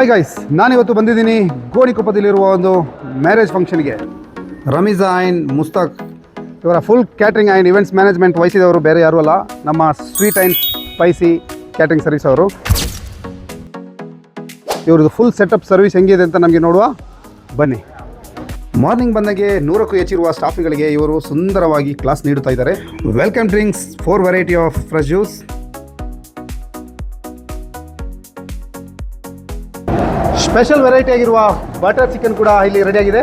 Hi guys, ನಾನಿವತ್ತು ಬಂದಿದ್ದೀನಿ ಗೋಣಿಕೊಪ್ಪದಲ್ಲಿರುವ ಒಂದು ಮ್ಯಾರೇಜ್ ಫಂಕ್ಷನ್ಗೆ. ರಮೀಜಾ ಆ್ಯಂಡ್ ಮುಸ್ತಾಕ್ ಇವರ full catering and events management ವಹಿಸಿದವರು ಬೇರೆ ಯಾರೂ ಅಲ್ಲ, ನಮ್ಮ sweet and spicy catering service ಅವರು. ಇವ್ರದ್ದು ಫುಲ್ ಸೆಟಪ್ ಸರ್ವಿಸ್ ಹೆಂಗಿದೆ ಅಂತ ನಮಗೆ ನೋಡುವ ಬನ್ನಿ. ಮಾರ್ನಿಂಗ್ ಬಂದಾಗೆ 100ಕ್ಕೂ ಹೆಚ್ಚಿರುವ ಸ್ಟಾಫ್ಗಳಿಗೆ ಇವರು ಸುಂದರವಾಗಿ ಕ್ಲಾಸ್ ನೀಡುತ್ತಾ ಇದ್ದಾರೆ. Welcome drinks, 4 variety of fresh juice, special variety ಆಗಿರುವ ಬಟರ್ ಚಿಕನ್ ಕೂಡ ಇಲ್ಲಿ ರೆಡಿಯಾಗಿದೆ.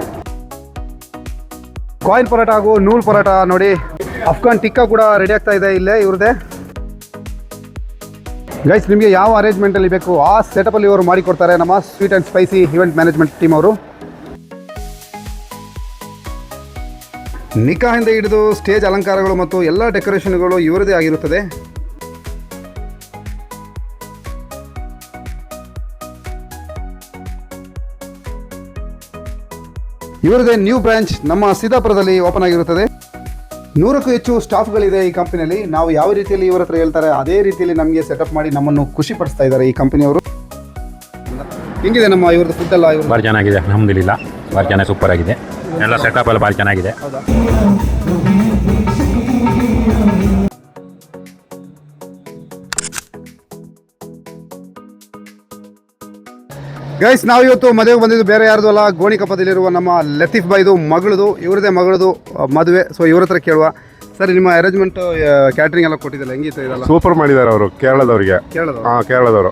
ಕಾಯಿನ್ ಪರೋಟ ಹಾಗೂ ನೂಲ್ ಪರೋಟ ನೋಡಿ, ಅಫ್ಘಾನ್ ಟಿಕ್ಕಾ ಕೂಡ ರೆಡಿ ಆಗ್ತಾ ಇದೆ ಇಲ್ಲೇ ಇವ್ರದ್ದೇ. ಗೈಸ್, ನಿಮಗೆ ಯಾವ ಅರೇಂಜ್ಮೆಂಟಲ್ಲಿ ಬೇಕು ಆ ಸೆಟಪಲ್ಲಿ ಇವರು ಮಾಡಿಕೊಡ್ತಾರೆ ನಮ್ಮ sweet and spicy event management team ಅವರು. ನಿಕಾಹಿಂದ ಹಿಡಿದು ಸ್ಟೇಜ್ ಅಲಂಕಾರಗಳು ಮತ್ತು ಎಲ್ಲ ಡೆಕೋರೇಷನ್ಗಳು ಇವರದೇ ಆಗಿರುತ್ತದೆ. ಇವರದೇ ನ್ಯೂ ಬ್ರಾಂಚ್ ನಮ್ಮ ಸಿದ್ದಾಪುರದಲ್ಲಿ ಓಪನ್ ಆಗಿರುತ್ತದೆ. 100ಕ್ಕೂ ಹೆಚ್ಚು ಸ್ಟಾಫ್ಗಳಿದೆ ಈ ಕಂಪನಿಯಲ್ಲಿ. ನಾವು ಯಾವ ರೀತಿಯಲ್ಲಿ ಇವರ ಹತ್ರ ಹೇಳ್ತಾರೆ ಅದೇ ರೀತಿಯಲ್ಲಿ ನಮಗೆ ಸೆಟಪ್ ಮಾಡಿ ನಮ್ಮನ್ನು ಖುಷಿ ಪಡಿಸ್ತಾ ಇದ್ದಾರೆ ಈ ಕಂಪನಿಯವರು. ಹೆಂಗಿದೆ ನಮ್ಮ ಇವ್ರದ್ದು ಫುಡ್ ಎಲ್ಲ? ಭಾಳ ಚೆನ್ನಾಗಿದೆ, ಅಲ್ಹಮ್ದುಲಿಲ್ಲಾ, ಭಾಳ ಚೆನ್ನಾಗಿ ಸೂಪರ್ ಆಗಿದೆ. ಎಲ್ಲ ಸೆಟಪ್ ಎಲ್ಲ ಭಾಳ ಚೆನ್ನಾಗಿದೆ. ಗೈಸ್, ನಾವು ಇವತ್ತು ಮದುವೆಗೆ ಬಂದಿದ್ದು ಬೇರೆ ಯಾರ್ದು ಅಲ್ಲ, ಗೋಣಿಕೊಪ್ಪದಲ್ಲಿರುವ ನಮ್ಮ ಲತೀಫ್ ಬಾಯ್ದು ಮಗಳದು, ಇವರದೇ ಮಗಳದು ಮದುವೆ. ಸೊ ಇವ್ರ ಹತ್ರ ಕೇಳುವ. ಸರ್, ನಿಮ್ಮ ಅರೇಂಜ್ಮೆಂಟ್ ಕ್ಯಾಟ್ರಿಂಗ್ ಎಲ್ಲ ಕೊಟ್ಟಿದ್ದಲ್ಲ, ಹೆಂಗಿತ್ತು ಇದೆಲ್ಲ? ಸೂಪರ್ ಮಾಡಿದ್ದಾರೆ ಅವರು, ಕೇರಳದವ್ರಿಗೆ. ಕೇರಳದವರು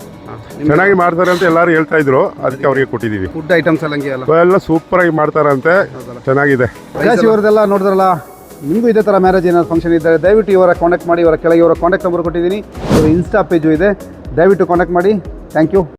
ಚೆನ್ನಾಗಿ ಮಾಡ್ತಾರೆ ಅಂತ ಎಲ್ಲರೂ ಹೇಳ್ತಾ ಇದ್ರು, ಅದಕ್ಕೆ ಅವ್ರಿಗೆ ಕೊಟ್ಟಿದ್ದೀವಿ. ಫುಡ್ ಐಟಮ್ಸ್ ಎಲ್ಲ ಹಂಗೆ ಎಲ್ಲ ಸೂಪರ್ ಆಗಿ ಮಾಡ್ತಾರಂತೆ, ಚೆನ್ನಾಗಿದೆ. ಇವರದೆಲ್ಲ ನೋಡಿದ್ರಲ್ಲ, ನಿಮಗೂ ಇದೇ ಥರ ಮ್ಯಾರೇಜ್ ಏನಾದ್ರು ಫಂಕ್ಷನ್ ಇದ್ದರೆ ದಯವಿಟ್ಟು ಇವರ ಕಾಂಟ್ಯಾಕ್ಟ್ ಮಾಡಿ. ಇವರ ಕೆಳಗೆ ಇವರ ಕಾಂಟ್ಯಾಕ್ಟ್ ನಂಬರ್ ಕೊಟ್ಟಿದ್ದೀನಿ, ಇವರ ಇನ್ಸ್ಟಾ ಪೇಜು ಇದೆ, ದಯವಿಟ್ಟು ಕಾಂಟ್ಯಾಕ್ಟ್ ಮಾಡಿ. Thank you.